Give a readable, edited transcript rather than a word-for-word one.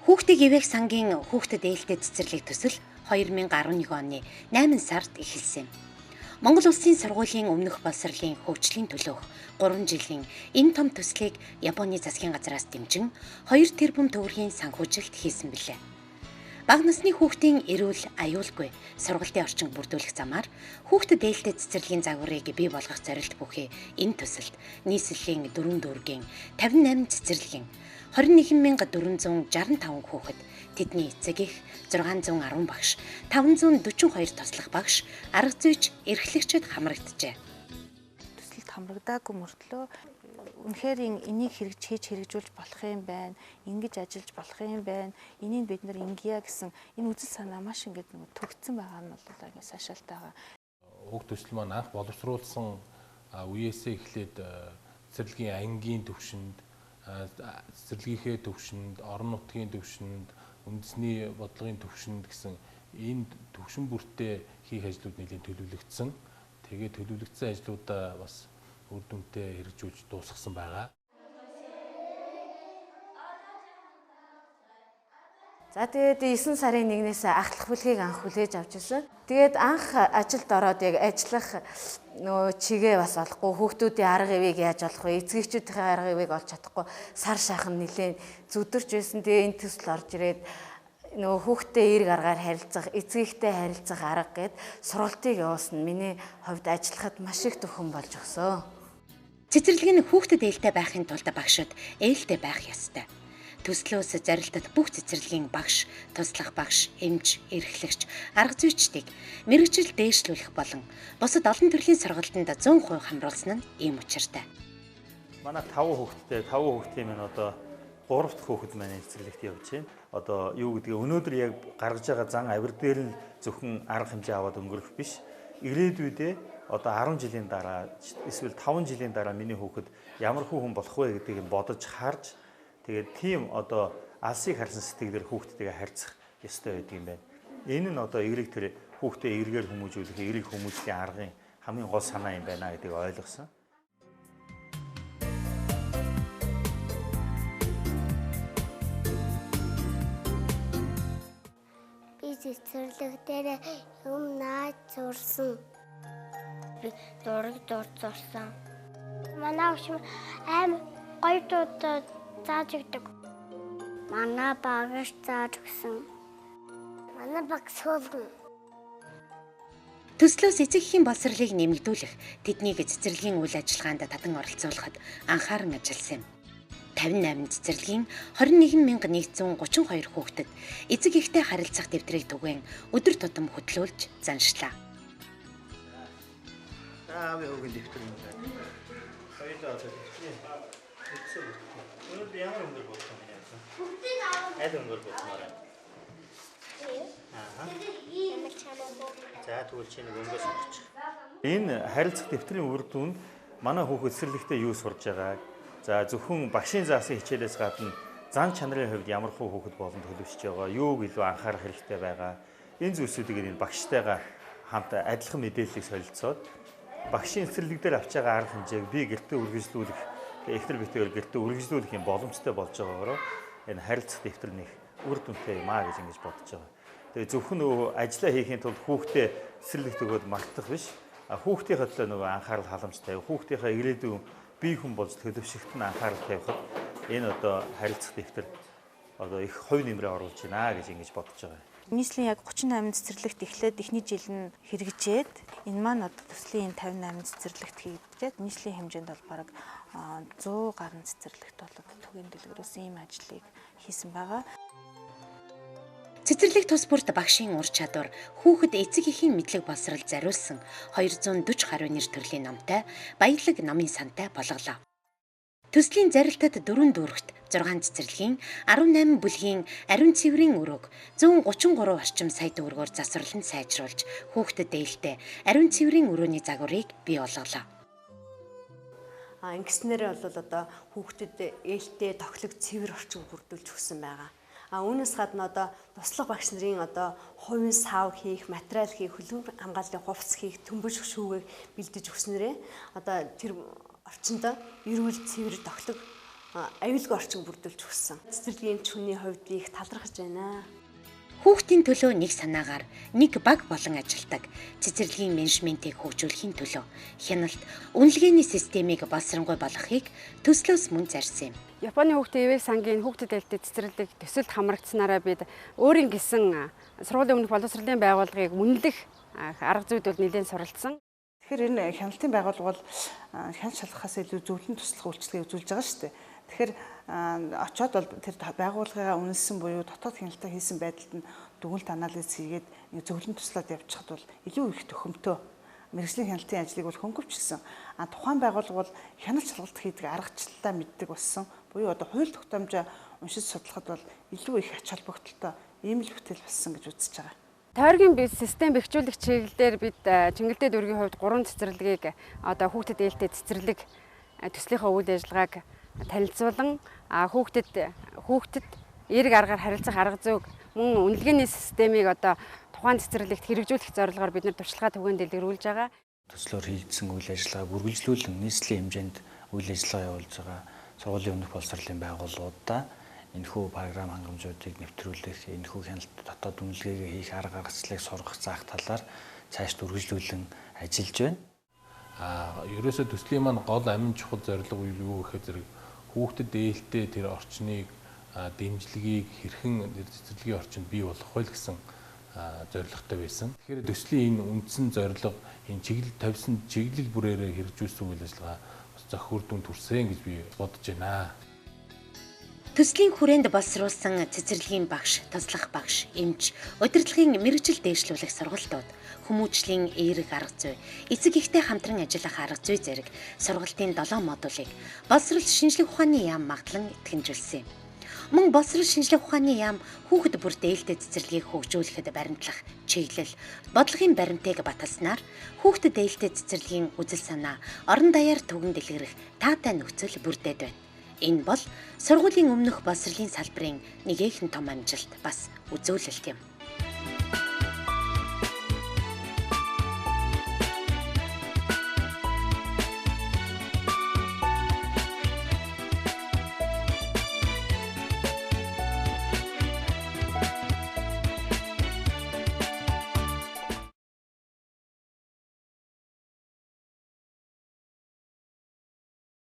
Хүүхдийн ивэх сангийн хүүхдэд ээлтэй цэцэрлэг төсөл 2011 оны 8 сард эхэлсэн юм. Монгол Улсын сургуулийн өмнөх боловсролын хөгжлийн төлөөх 3 жилийн энэ том төслийг Японы засгийн газраас дэмжин 2 тэрбум төгрөгийн санхүүжилт хийсэн билээ. Бага насны хүүхдийн эрүүл аюулгүй сургалтын орчин бүрдүүлэх замаар хүүхдэд ээлтэй цэцэрлэгийн загварыг бий болгох зорилт бүхий энэ төсөлд нийслэлийн 4 дүүргийн 58 цэцэрлэгийн 21465 хүүхэд, тэдний эцэг эх 610 багш, 542 туслах багш, арга зүйч, эрхлэгчид хамрагджээ. Төсөлд хамрагдаагүй мөртлөө үнэхээр энийг хийж хэрэгжүүлж болох юм байна. Ингэж ажиллаж болох юм байна. Энийг бид нар ингэя гэсэн энэ үзэл санаа маш ингэж төгссөн байгаа нь бол агай сашаалтай байгаа. Уг төсөл маань анх боловсруулсан үеэсээ эхлээд цэцэрлэгийн ангийн төвшөнд, цэцэрлэгийнхээ төвшөнд, орон нутгийн төвшөнд, үндэсний бодлогын төвшөнд гэсэн энэ төвшин бүртээ хийх ажлууд нэлээд төлөвлөгдсөн. Тэгээд төлөвлөгдсөн ажлуудаа бас үр дүнтэй хэрэгжүүлж дуусгасан байгаа. За тэгээд 9 сарын 1-ээс ахлах бүлгийг анх хүлээж авч ирсэн. Тэгээд анх ажилд ороод яг ажиллах чигээ бас олохгүй, хүүхдүүдийн арга ивийг яаж олох вэ? Эцэгчүүдийн арга ивийг олж чадахгүй сар шахан нэлээд зүдэрч байсан. Тэгээд энэ төсөл орж ирээд хүүхдтэй эрг аргаар харилцах, эцэгтэй харилцах арга гэд сургалтыг явуулсан. Миний хувьд ажиллахад маш их төвхөн болж өгсөн. Цэцэрлэг нь хүүхдэд ээлтэй байхын тулд багшид ээлтэй байх ёстой. Төслөөс зарилтад бүх цэцэрлэгийн багш, туслах багш, эмч, эрхлэгч, арга зүйчдийг мэргэжил дээшлүүлэх болон бусад олон төрлийн сургалтанд 100% хамруулсан нь ийм учиртай. Манай 5 хүүхдтэй маань одоо 3 дахь хүүхэд маань цэцэрлэгт явж байна. Одоо юу гэдгийг өнөөдөр яг гаргаж байгаа зан авир дээр нь зөвхөн арга хэмжээ аваад өнгөрөх биш. Ирээдүйдээ одоо 10 жилийн дараа эсвэл 5 жилийн дараа миний хүүхэд ямар хүн болох вэ гэдгийг бодож харж тэгээд тийм одоо алсыг харсан сэтгэлээр хүүхдтэйгээ харьцах ёстой байдаг юм байна. Энэ нь одоо эерэг тэр хүүхдээ эргээр хүмүүжүүлэх, эерэг хүмүүжлийн аргын хамгийн гол санаа юм байна гэдгийг ойлгосон. Би цэцэрлэг дээр юм наад зурсан. Би дураг зурсан. Манай өвчм аим гоё дуудаа зааж өгдөг. Манай багш зааж өгсөн. Манай багш суулган. Төслөөс эцэг эхийн боловсролыг нэмэгдүүлэх, тэднийг цэцэрлэгийн үйл ажиллагаанд татан оролцуулахад анхааран ажилласан юм. 58 цэцэрлэгийн 21132 хүүхдэд эцэг эхтэй харилцах дэвтрийг түгээн өдөр тутам хөтлүүлж заншлаа. Аавын хүүгийн дэвтэр юм байна. Хоёулаа одоо дэвтрээ хэвсэг. Өнөөдөр ямар өнгөр болсон юм яасан? Аль өнгөр болсон юм? За тэгвэл чи нэг өнгөө сонгоч. Энэ харилцах дэвтрийн үр дүнд манай хүүхэд цэцэрлэгтээ юу сурж байгааг, за зөвхөн багшийн заасан хичээлээс гадна зан чанарын хувьд ямар хүүхэд болон төлөвшөж байгаа, юуг илүү анхаарах хэрэгтэй байгаа. Энэ зүйлсүүдийг энэ багштайгаа хамт адилхан мэдээллийг солилцоод багшийн цэцэрлэг дээр авч байгаа арга хэмжээг би гэртээ үргэлжлүүлэх, эхнэр битээр гэртээ үргэлжлүүлэх юм боломжтой болж байгаагаар энэ харилцах дэвтэр нэг үр дүнтэй юм аа гэж ингэж бодож байгаа. Тэгээ зөвхөн нөгөө ажиллаа хийхийн тулд хүүхдээ цэцэрлэгт өгөөд мартах биш. Хүүхдийнхээ төлөө нөгөө анхаарал халамж тавих, хүүхдийнхээ ирээдүйн бие хүн болж төлөвшөлт нь анхаарал тавихад энэ одоо харилцах дэвтэр одоо их хувь нэмрээ оруулж байна гэж ингэж бодож байгаа. Нийслэлийн яг 38 цэцэрлэгт эхлээд эхний жил нь хэрэгжээд энэ маань одоо төслийн 58 цэцэрлэгт хийгдээд нийслэлийн хэмжээнд бол бараг 100 гаруй цэцэрлэгт болоод түгээн дэлгэрүүлсэн ийм ажлыг хийсэн байгаа. Цэцэрлэг тус бүрт багшийн ур чадвар, хүүхэд эцэг эхийн мэдлэг боловсрол зориулсан 240 гаруй нэр төрлийн номтой баялаг номын сантай болголоо. Төслийн зарилтад 4 дүүрэгт 6 цэцэрлэгийн 18 бүлгийн ариун цэврийн өрөөг 133 орчим сая төгрөгөөр засварлан сайжруулж хүүхдэд ээлтэй ариун цэврийн өрөөний загварыг бий болголоо. Ингэснээр бол одоо хүүхдэд ээлтэй тоглог цэвэр орчин бүрдүүлж өгсөн байгаа. Үүнээс гадна одоо туслах багш нарын одоо хувийн сав хийх, материал хийх, хөлбөмбөг хамгааллын хувцас хийх, төмбөж шүүгээ бэлдэж өгснээрээ одоо тэр орчинд эрүүл цэвэр тоглог аюулгүй орчин бүрдүүлж өгсөн. Цэцэрлэгийн чүний хувьд би их талархаж байна. Хүүхдийн төлөө нэг санаагаар нэг баг болон ажилдаг цэцэрлэгийн менежментийг хөгжүүлэхийн төлөө хяналт үнэлгээний системийг боловсронгуй болгохыг төслөөс мөн зарсан юм. Японы хүүхдийн ИВ сангийн хүүхдэд ээлтэй цэцэрлэг төсөлд хамрагдсанараа бид өөрийн гэсэн сургуулийн өмнөх боловсролын байгууллагыг үнэлэх арга зүйд бол нэлээд суралцсан. Тэгэхээр энэ хяналтын байгууллага бол хяналт шалгахаас илүү зөвлөн туслах үйлчилгээ үзүүлж байгаа шүү дээ. Тэгэхээр очоод бол тэр байгууллагаа үнэлсэн буюу дотоод хяналтаа хийсэн байдалд нь дүгнэлт анализ хийгээд зөвлөн туслаад явчихад бол илүү их төхөмтөө мэргэжлийн хяналтын ажлыг бол хөнгөвчлсөн. Тухайн байгууллага бол хяналт шалгалт хийдэг аргачлалаа мэддэг болсон. Буюу одоо хууль тогтоомжоо уншиж судлахад бол илүү их ач холбогдолтой ийм л бүтээл болсон гэж үзэж байгаа. Тойргийн бие систем бэхжүүлэх чиглэлээр бид Чингэлтэй дүүргийн хувьд 3 цэцэрлэгийг одоо хүүхдэд ээлтэй цэцэрлэг төслийнхөө үйл ажиллагааг танилцуулан хүүхдэд эерэг аргаар харилцах арга зүйг мөн үнэлгээний системийг одоо тухайн цэцэрлэгт хэрэгжүүлэх зорилгоор бид нар туршлагаа түгээн дэлгэрүүлж байгаа. Төслөөр хийгдсэн үйл ажиллагааг үргэлжлүүлэн нийслэлийн хэмжээнд үйл ажиллагаа явуулж байгаа сургуулийн өмнөх боловсролын байгууллагуудаа энэхүү програм хангамжуудыг нэвтрүүлэх, энэхүү хяналт дотоод үнэлгээгээ хийх арга гаргалцлыг сургах заах талаар цаашд үргэлжлүүлэн ажиллаж байна. Ерөөсөө төслийн маань гол амин чухал зорилго юу гэхээр зэрэг хүүхдэд ээлтэй тэр орчныг дэмжлэгийг хэрхэн цэцэрлэгийн орчинд бий болгох вэ гэсэн зорилготой байсан. Тэгэхээр төслийн энэ үндсэн зорилго энэ чиглэл тавьсан чиглэл бүрээрээ хэрэгжүүлсэн үйл ажиллагаа зохио үр дүнд хүрсэн гэж би бодож байна. Төслийн хүрээнд боловсруулсан цэцэрлэгийн багш, туслах багш, эмч, удирдлагын мэргэжил дээшлүүлэх сургалтууд, хүмүүжлийн эерэг арга зүй, эцэг эхтэй хамтран ажиллах арга зүй зэрэг сургалтын 7 модулыг боловсрол шинжлэх ухааны яам магадлан итгэмжүүлсэн. Мөн боловсрол шинжлэх ухааны яам хүүхэд бүр дээлтэй цэцэрлэгийг хөгжүүлэхэд баримтлах чиглэл, бодлогын баримтыг баталснаар хүүхэд дээлтэй цэцэрлэгийн үзэл санаа, орон даяар түгэн дэлгэрэх таатай нөхцөл бүрдээд байна. Энэ бол сургуулийн өмнөх боловсролын салбарын нэгэн том амжилт бас үзүүлэлт юм.